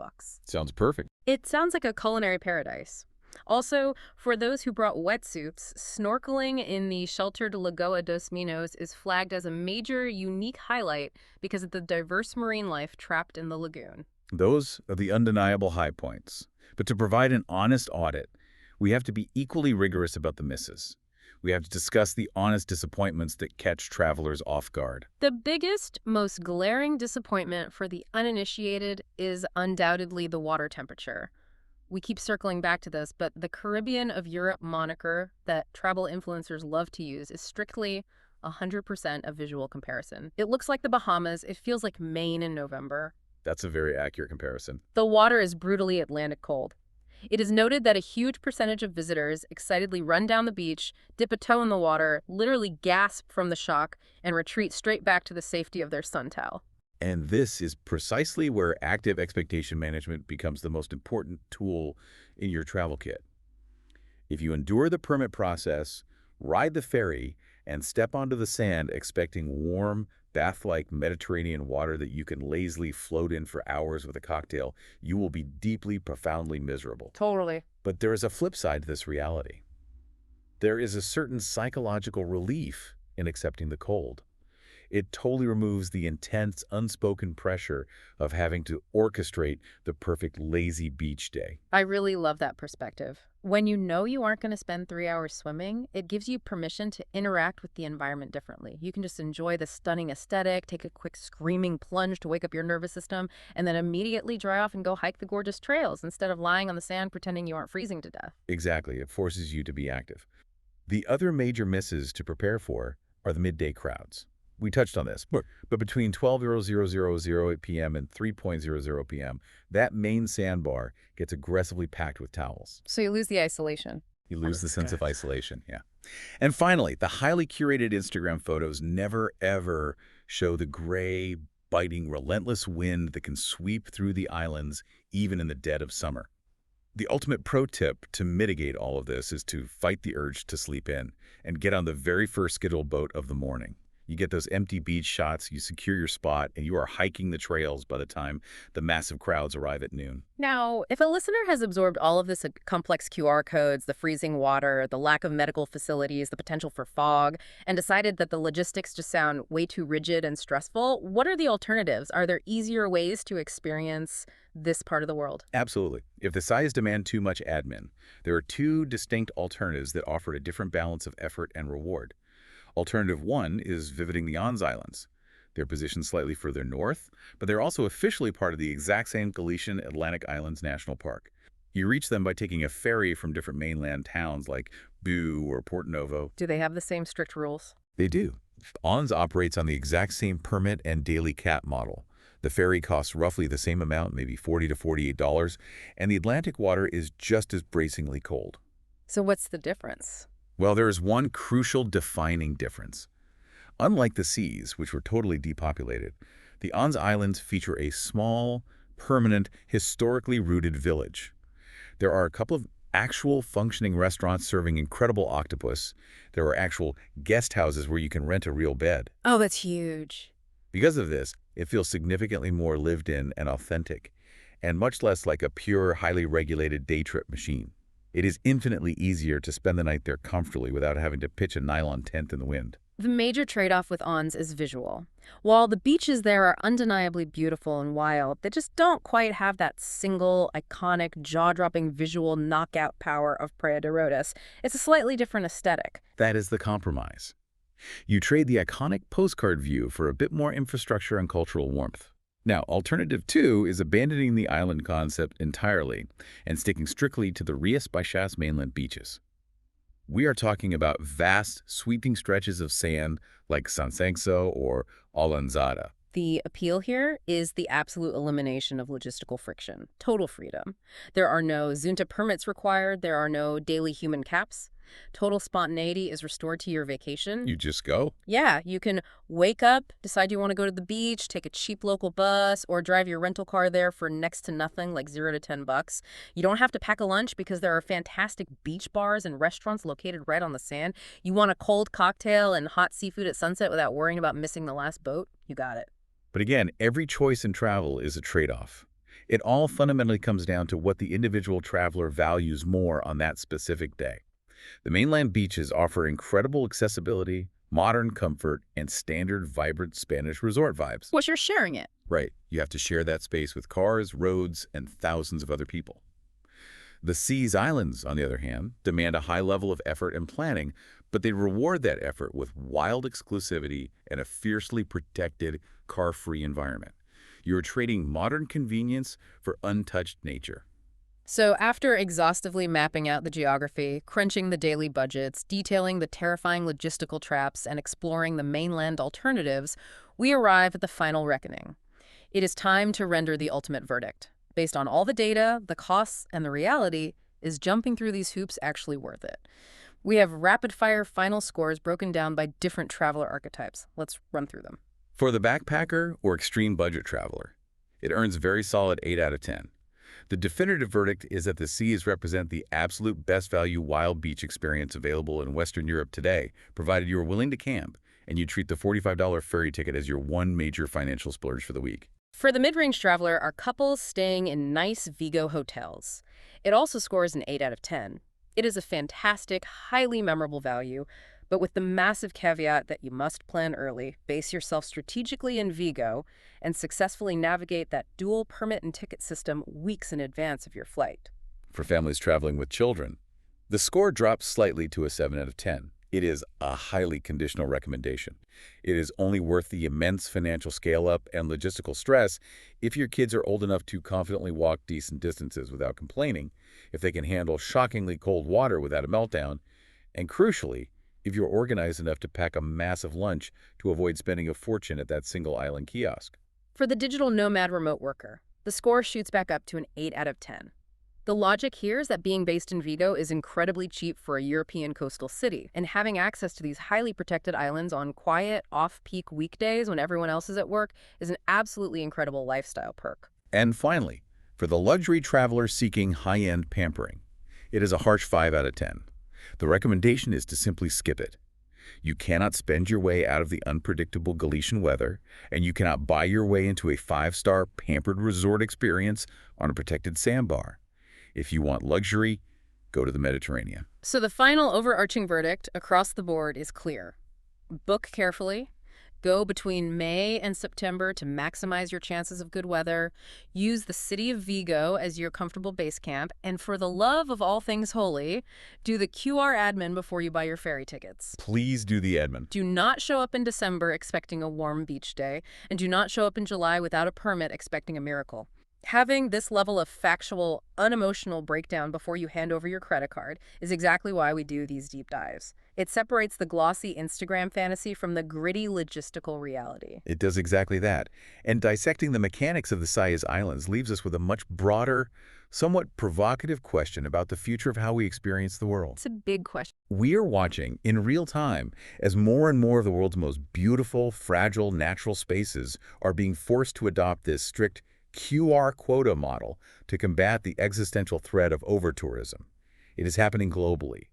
Sounds perfect. It sounds like a culinary paradise. Also, for those who brought wetsuits, snorkeling in the sheltered Lagoa dos Minos is flagged as a major, unique highlight because of the diverse marine life trapped in the lagoon. Those are the undeniable high points. But to provide an honest audit, we have to be equally rigorous about the misses. We have to discuss the honest disappointments that catch travelers off guard. The biggest, most glaring disappointment for the uninitiated is undoubtedly the water temperature. We keep circling back to this, but the Caribbean of Europe moniker that travel influencers love to use is strictly 100% a visual comparison. It looks like the Bahamas. It feels like Maine in November. That's a very accurate comparison. The water is brutally Atlantic cold. It is noted that a huge percentage of visitors excitedly run down the beach, dip a toe in the water, literally gasp from the shock, and retreat straight back to the safety of their suntan. And this is precisely where active expectation management becomes the most important tool in your travel kit. If you endure the permit process, ride the ferry, and step onto the sand expecting warm, bath-like Mediterranean water that you can lazily float in for hours with a cocktail, you will be deeply, profoundly miserable. Totally. But there is a flip side to this reality. There is a certain psychological relief in accepting the cold. It totally removes the intense, unspoken pressure of having to orchestrate the perfect lazy beach day. I really love that perspective. When you know you aren't going to spend 3 hours swimming, it gives you permission to interact with the environment differently. You can just enjoy the stunning aesthetic, take a quick screaming plunge to wake up your nervous system, and then immediately dry off and go hike the gorgeous trails instead of lying on the sand pretending you aren't freezing to death. Exactly. It forces you to be active. The other major misses to prepare for are the midday crowds. We touched on this, but between 12:00 p.m. and 3:00 p.m., that main sandbar gets aggressively packed with towels. So you lose the isolation. You lose the sense of isolation, yeah. And finally, the highly curated Instagram photos never, ever show the gray, biting, relentless wind that can sweep through the islands even in the dead of summer. The ultimate pro tip to mitigate all of this is to fight the urge to sleep in and get on the very first scheduled boat of the morning. You get those empty beach shots, you secure your spot, and you are hiking the trails by the time the massive crowds arrive at noon. Now, if a listener has absorbed all of this complex QR codes, the freezing water, the lack of medical facilities, the potential for fog, and decided that the logistics just sound way too rigid and stressful, what are the alternatives? Are there easier ways to experience this part of the world? Absolutely. If the size demand too much admin, there are two distinct alternatives that offer a different balance of effort and reward. Alternative one is visiting the Cíes Islands. They're positioned slightly further north, but they're also officially part of the exact same Galician Atlantic Islands National Park. You reach them by taking a ferry from different mainland towns like Vigo or Porto Novo. Do they have the same strict rules? They do. Cíes operates on the exact same permit and daily cap model. The ferry costs roughly the same amount, maybe $40 to $48, and the Atlantic water is just as bracingly cold. So what's the difference? Well, there is one crucial defining difference. Unlike the seas, which were totally depopulated, the Cíes Islands feature a small, permanent, historically rooted village. There are a couple of actual functioning restaurants serving incredible octopus. There are actual guest houses where you can rent a real bed. Oh, that's huge. Because of this, it feels significantly more lived in and authentic, and much less like a pure, highly regulated day trip machine. It is infinitely easier to spend the night there comfortably without having to pitch a nylon tent in the wind. The major trade-off with Cíes is visual. While the beaches there are undeniably beautiful and wild, they just don't quite have that single, iconic, jaw-dropping visual knockout power of Praia de Rodas. It's a slightly different aesthetic. That is the compromise. You trade the iconic postcard view for a bit more infrastructure and cultural warmth. Now, alternative two is abandoning the island concept entirely and sticking strictly to the Rías Baixas mainland beaches. We are talking about vast, sweeping stretches of sand like Sanxenxo or Alanzada. The appeal here is the absolute elimination of logistical friction, total freedom. There are no Xunta permits required, there are no daily human caps. Total spontaneity is restored to your vacation. You just go? Yeah, you can wake up, decide you want to go to the beach, take a cheap local bus, or drive your rental car there for next to nothing, like $0 to $10. You don't have to pack a lunch because there are fantastic beach bars and restaurants located right on the sand. You want a cold cocktail and hot seafood at sunset without worrying about missing the last boat? You got it. But again, every choice in travel is a trade-off. It all fundamentally comes down to what the individual traveler values more on that specific day. The mainland beaches offer incredible accessibility, modern comfort, and standard vibrant Spanish resort vibes. Well, you're sharing it. Right, you have to share that space with cars, roads, and thousands of other people. The Cíes Islands, on the other hand, demand a high level of effort and planning, but they reward that effort with wild exclusivity and a fiercely protected, car-free environment. You're trading modern convenience for untouched nature. So after exhaustively mapping out the geography, crunching the daily budgets, detailing the terrifying logistical traps, and exploring the mainland alternatives, we arrive at the final reckoning. It is time to render the ultimate verdict. Based on all the data, the costs, and the reality, is jumping through these hoops actually worth it? We have rapid-fire final scores broken down by different traveler archetypes. Let's run through them. For the backpacker or extreme budget traveler, it earns a very solid 8 out of 10. The definitive verdict is that the Cíes represent the absolute best value wild beach experience available in Western Europe today, provided you are willing to camp and you treat the $45 ferry ticket as your one major financial splurge for the week. For the mid-range traveler are couples staying in nice Vigo hotels. It also scores an 8 out of 10. It is a fantastic, highly memorable value, but with the massive caveat that you must plan early, base yourself strategically in Vigo, and successfully navigate that dual permit and ticket system weeks in advance of your flight. For families traveling with children, the score drops slightly to a 7 out of 10. It is a highly conditional recommendation. It is only worth the immense financial scale-up and logistical stress if your kids are old enough to confidently walk decent distances without complaining, if they can handle shockingly cold water without a meltdown, and crucially, if you're organized enough to pack a massive lunch to avoid spending a fortune at that single island kiosk. For the digital nomad remote worker, the score shoots back up to an 8 out of 10. The logic here is that being based in Vigo is incredibly cheap for a European coastal city, and having access to these highly protected islands on quiet, off-peak weekdays when everyone else is at work is an absolutely incredible lifestyle perk. And finally, for the luxury traveler seeking high-end pampering, it is a harsh 5 out of 10. The recommendation is to simply skip it. You cannot spend your way out of the unpredictable Galician weather, and you cannot buy your way into a 5-star pampered resort experience on a protected sandbar. If you want luxury, go to the Mediterranean. So the final overarching verdict across the board is clear. Book carefully. Go between May and September to maximize your chances of good weather. Use the city of Vigo as your comfortable base camp. And for the love of all things holy, do the QR admin before you buy your ferry tickets. Please do the admin. Do not show up in December expecting a warm beach day. And do not show up in July without a permit expecting a miracle. Having this level of factual, unemotional breakdown before you hand over your credit card is exactly why we do these deep dives. It separates the glossy Instagram fantasy from the gritty logistical reality. It does exactly that. And dissecting the mechanics of the Cíes Islands leaves us with a much broader, somewhat provocative question about the future of how we experience the world. It's a big question. We are watching in real time as more and more of the world's most beautiful, fragile, natural spaces are being forced to adopt this strict QR quota model to combat the existential threat of over-tourism. It is happening globally.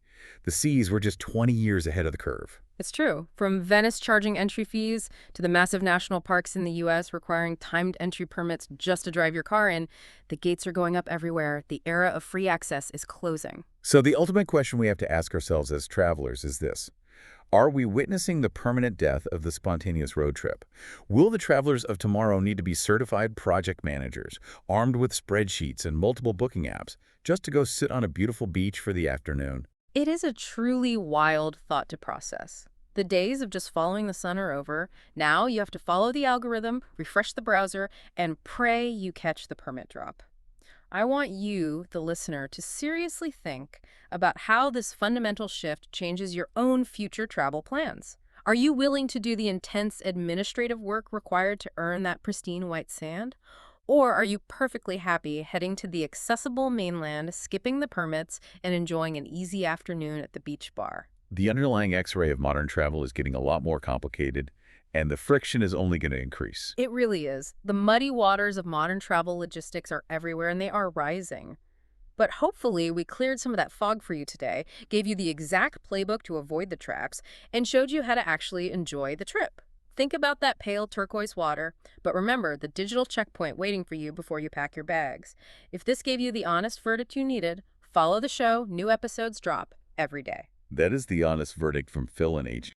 The Cíes were just 20 years ahead of the curve. It's true. From Venice charging entry fees to the massive national parks in the U.S. requiring timed entry permits just to drive your car in, the gates are going up everywhere. The era of free access is closing. So the ultimate question we have to ask ourselves as travelers is this. Are we witnessing the permanent death of the spontaneous road trip? Will the travelers of tomorrow need to be certified project managers, armed with spreadsheets and multiple booking apps, just to go sit on a beautiful beach for the afternoon? It is a truly wild thought to process. The days of just following the sun are over. Now you have to follow the algorithm, refresh the browser, and pray you catch the permit drop. I want you, the listener, to seriously think about how this fundamental shift changes your own future travel plans. Are you willing to do the intense administrative work required to earn that pristine white sand? Or are you perfectly happy heading to the accessible mainland, skipping the permits, and enjoying an easy afternoon at the beach bar? The underlying X-ray of modern travel is getting a lot more complicated, and the friction is only going to increase. It really is. The muddy waters of modern travel logistics are everywhere, and they are rising. But hopefully we cleared some of that fog for you today, gave you the exact playbook to avoid the traps, and showed you how to actually enjoy the trip. Think about that pale turquoise water, but remember the digital checkpoint waiting for you before you pack your bags. If this gave you the honest verdict you needed, follow the show. New episodes drop every day. That is the honest verdict from Phil and H.